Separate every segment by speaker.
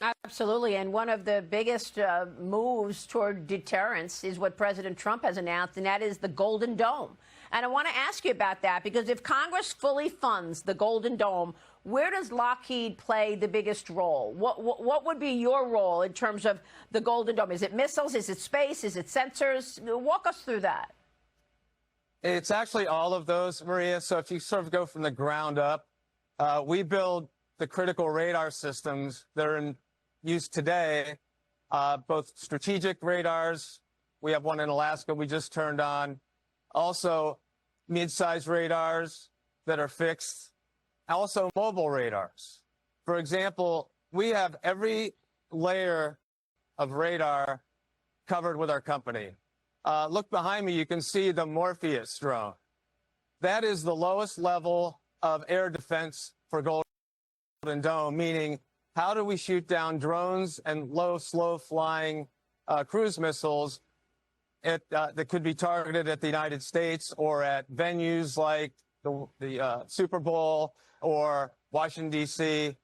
Speaker 1: Absolutely. And one of the biggest moves toward deterrence is what President Trump has announced, and that is the Golden Dome. And I want to ask you about that, because if Congress fully funds the Golden Dome, where does Lockheed play the biggest role? What would be your role in terms of the Golden Dome? Is it missiles? Is it space? Is it sensors? Walk us through that.
Speaker 2: It's actually all of those, Maria. So if you sort of go from the ground up, we build the critical radar systems that are in use today, both strategic radars. We have one in Alaska we just turned on. Also, mid-size radars that are fixed. Also, mobile radars. For example, we have every layer of radar covered with our company. Look behind me, you can see the Morpheus drone. That is the lowest level of air defense for Golden Dome, meaning how do we shoot down drones and low, slow-flying cruise missiles that could be targeted at the United States or at venues like the Super Bowl or Washington, D.C.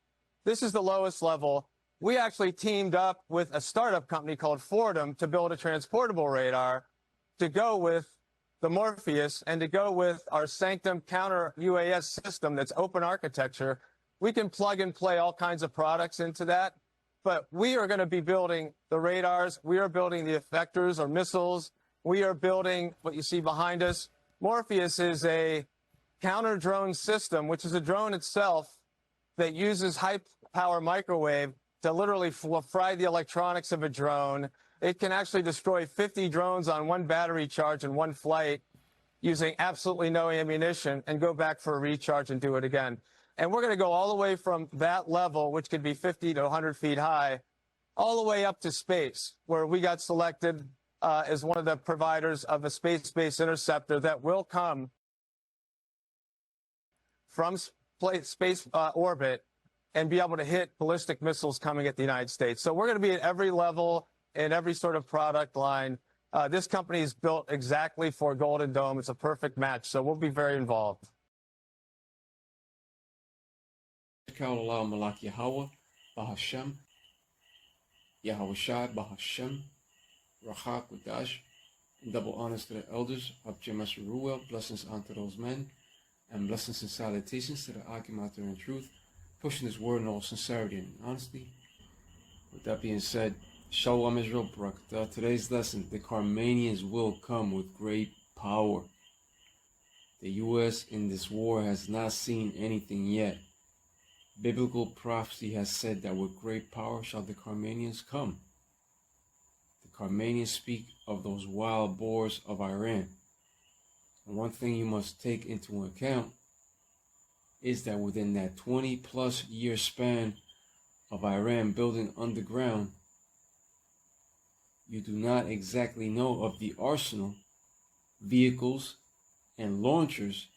Speaker 2: This is the lowest level. We actually teamed up with a startup company called Fordham to build a transportable radar to go with the Morpheus and to go with our Sanctum counter UAS system that's open architecture. We can plug and play all kinds of products into that, but we are going to be building the radars. We are building the effectors or missiles. We are building what you see behind us. Morpheus is a counter drone system, which is a drone itself that uses high power microwave to literally fry the electronics of a drone. It can actually destroy 50 drones on one battery charge in one flight using absolutely no ammunition and go back for a recharge and do it again. And we're going to go all the way from that level, which could be 50 to 100 feet high, all the way up to space, where we got selected as one of the providers of a space-based interceptor that will come from space orbit and be able to hit ballistic missiles coming at the United States. So we're going to be at every level and every sort of product line. This company is built exactly for Golden Dome. It's a perfect match, so we'll be very involved.
Speaker 3: Kaulalao Malak Yahweh, Bahashem, Yahweh Shai, Bahashem, Rachak Wadash, and double honors to the elders of Jemas Ruel, blessings unto those men, and blessings and salutations to the Akimater in truth, pushing this word in all sincerity and honesty. With that being said, Shalom Israel Barakatah. Today's lesson, the Carmanians will come with great power. The U.S. in this war has not seen anything yet. Biblical prophecy has said that with great power shall the Carmanians come. The Carmanians speak of those wild boars of Iran. And one thing you must take into account is that within that 20-plus year span of Iran building underground, you do not exactly know of the arsenal, vehicles, and launchers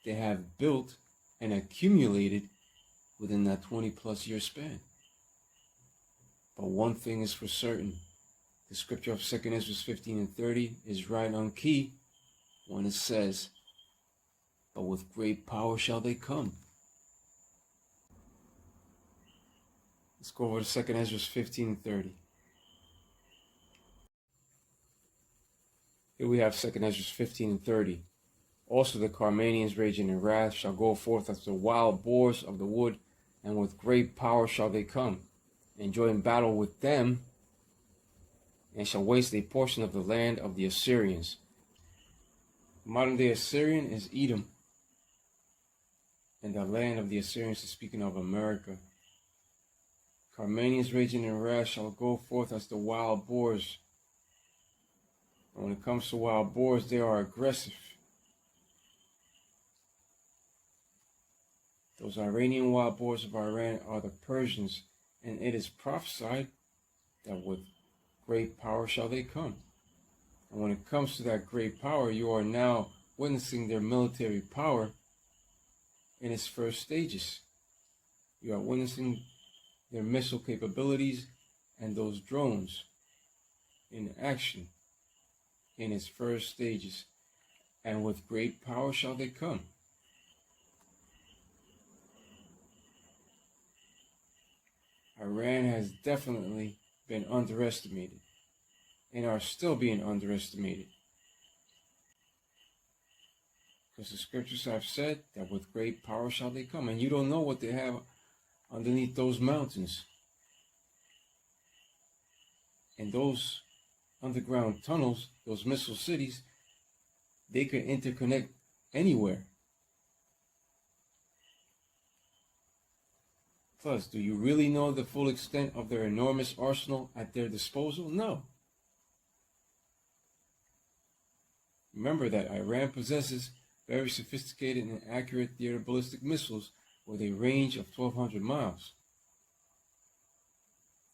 Speaker 3: they have built and accumulated within that 20-plus year span. But one thing is for certain. The scripture of 2 Esdras 15 and 30 is right on key when it says, but with great power shall they come. Let's go over to 2 Esdras 15 and 30. Here we have 2 Esdras 15 and 30. Also the Carmanians raging in wrath shall go forth as the wild boars of the wood, and with great power shall they come, and join battle with them, and shall waste a portion of the land of the Assyrians. Modern day Assyrian is Edom, and the land of the Assyrians is speaking of America. Carmanians raging in wrath shall go forth as the wild boars. And when it comes to wild boars, they are aggressive. Those Iranian wild boars of Iran are the Persians, and it is prophesied that with great power shall they come. And when it comes to that great power, you are now witnessing their military power in its first stages. You are witnessing their missile capabilities and those drones in action in its first stages. And with great power shall they come. Iran has definitely been underestimated and are still being underestimated. Because the scriptures have said that with great power shall they come. And you don't know what they have underneath those mountains. And those underground tunnels, those missile cities, they could interconnect anywhere. Plus, do you really know the full extent of their enormous arsenal at their disposal? No. Remember that Iran possesses very sophisticated and accurate theater ballistic missiles with a range of 1,200 miles.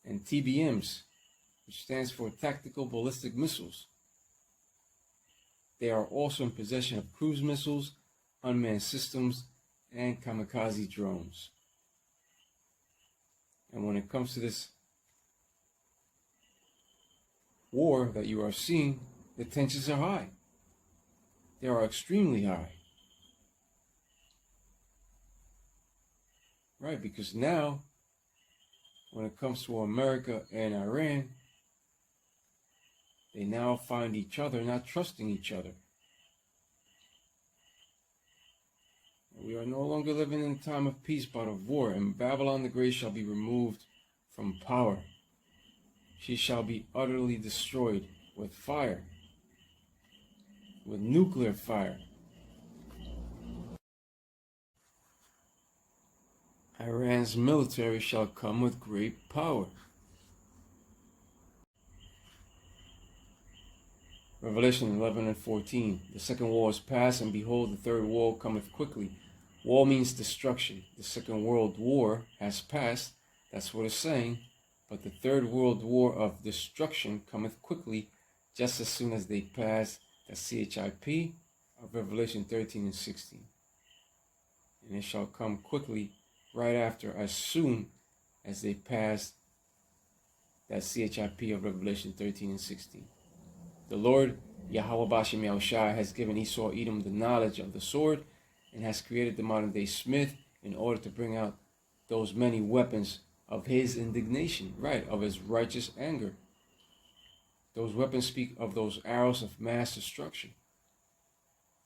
Speaker 3: And TBMs, which stands for Tactical Ballistic Missiles. They are also in possession of cruise missiles, unmanned systems, and kamikaze drones. And when it comes to this war that you are seeing, the tensions are high. They are extremely high. Right, because now, when it comes to America and Iran, they now find each other not trusting each other. We are no longer living in a time of peace, but of war, and Babylon the Great shall be removed from power. She shall be utterly destroyed with fire, with nuclear fire. Iran's military shall come with great power. Revelation 11 and 14. The second war is past, and behold, the third war cometh quickly. War means destruction. The second world war has passed. That's what it's saying. But the third world war of destruction cometh quickly, just as soon as they pass the CHIP of Revelation 13 and 16. And it shall come quickly right after, as soon as they pass that CHIP of Revelation 13 and 16. The Lord, Yahweh Bashem Yahushua, has given Esau Edom the knowledge of the sword, and has created the modern day smith in order to bring out those many weapons of his indignation, right, of his righteous anger. Those weapons speak of those arrows of mass destruction.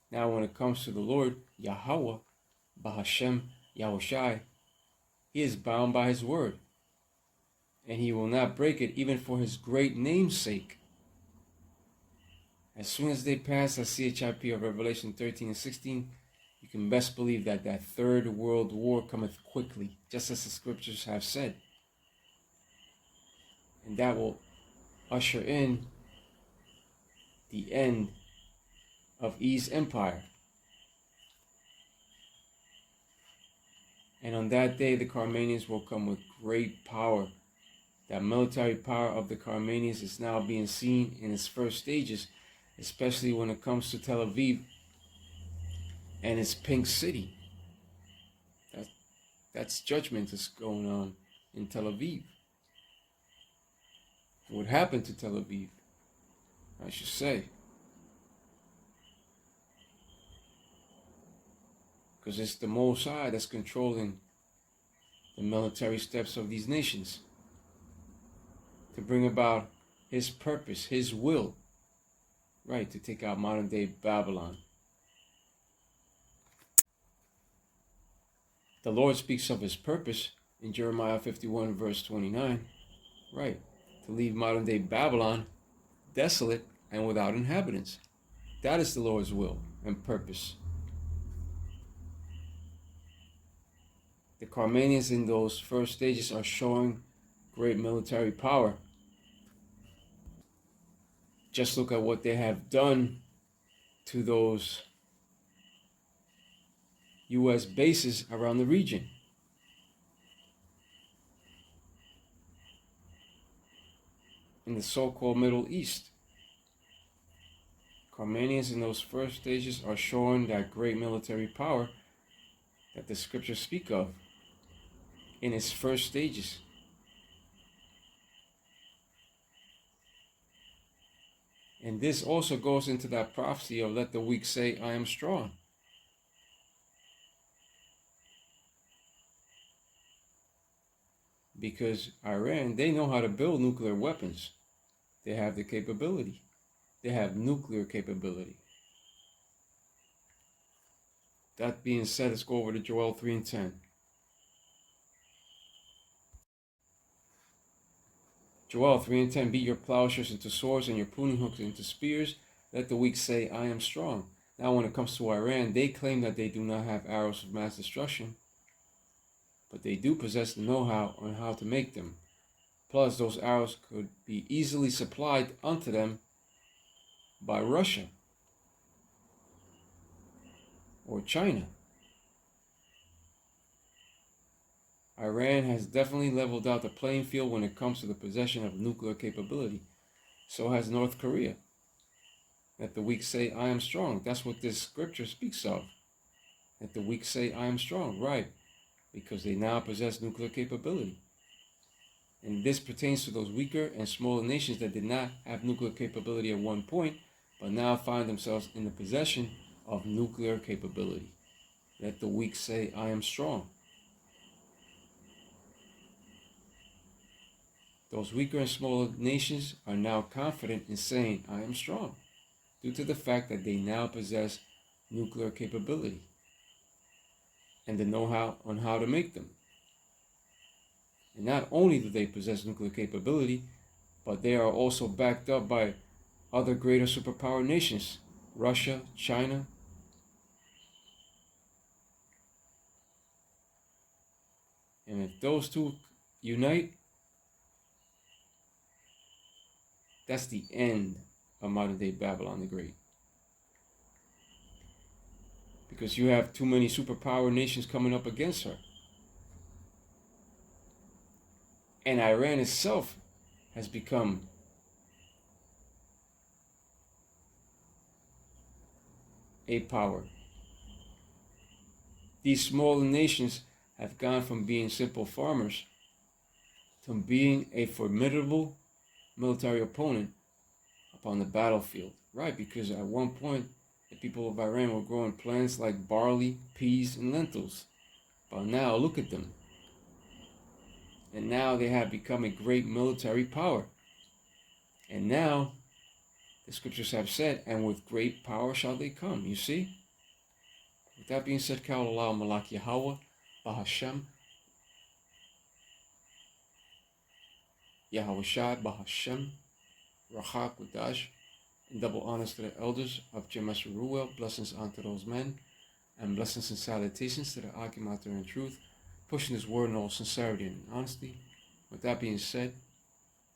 Speaker 3: Now when it comes to the Lord, Yahweh, Bahashem, Yahushai, he is bound by his word, and he will not break it even for his great name's sake. As soon as they pass the CHIP of Revelation 13 and 16, you can best believe that that third world war cometh quickly, just as the scriptures have said. And that will usher in the end of E's empire. And on that day, the Carmanians will come with great power. That military power of the Carmanians is now being seen in its first stages, especially when it comes to Tel Aviv and its pink city. That's judgment that's going on in Tel Aviv. What happened to Tel Aviv, I should say. Because it's the Most High that's controlling the military steps of these nations to bring about his purpose, his will, right, to take out modern day Babylon. The Lord speaks of his purpose in Jeremiah 51 verse 29, right, to leave modern day Babylon desolate and without inhabitants. That is the Lord's will and purpose. The Carmanians in those first stages are showing great military power. Just look at what they have done to those U.S. bases around the region. In the so-called Middle East. Carmanians in those first stages are showing that great military power that the scriptures speak of in its first stages. And this also goes into that prophecy of let the weak say, I am strong. Because Iran, they know how to build nuclear weapons. They have the capability. They have nuclear capability. That being said, let's go over to Joel 3 and 10. Joel 3 and 10, beat your plowshares into swords and your pruning hooks into spears. Let the weak say, I am strong. Now when it comes to Iran, they claim that they do not have arrows of mass destruction, but they do possess the know-how on how to make them. Plus, those arrows could be easily supplied unto them by Russia or China. Iran has definitely leveled out the playing field when it comes to the possession of nuclear capability. So has North Korea. Let the weak say, I am strong. That's what this scripture speaks of. Let the weak say, I am strong. Right. Because they now possess nuclear capability. And this pertains to those weaker and smaller nations that did not have nuclear capability at one point, but now find themselves in the possession of nuclear capability. Let the weak say, I am strong. Those weaker and smaller nations are now confident in saying, I am strong, due to the fact that they now possess nuclear capability and the know-how on how to make them. And not only do they possess nuclear capability, but they are also backed up by other greater superpower nations, Russia, China. And if those two unite, that's the end of modern-day Babylon the Great. Because you have too many superpower nations coming up against her. And Iran itself has become a power. These smaller nations have gone from being simple farmers to being a formidable military opponent upon the battlefield. Right, because at one point, the people of Iran were growing plants like barley, peas, and lentils. But now, look at them. And now they have become a great military power. And now, the scriptures have said, and with great power shall they come. You see? With that being said, Ka'olam Malak Yahweh, Bahashem, Yahweh Shai, Bahashem, Rachak Kudash, and double honors to the elders of Jemes Ruel, blessings unto those men, and blessings and salutations to the Akimater in truth, pushing his word in all sincerity and honesty. With that being said,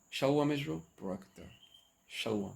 Speaker 3: Shalom Israel, Barakatah. Shalom.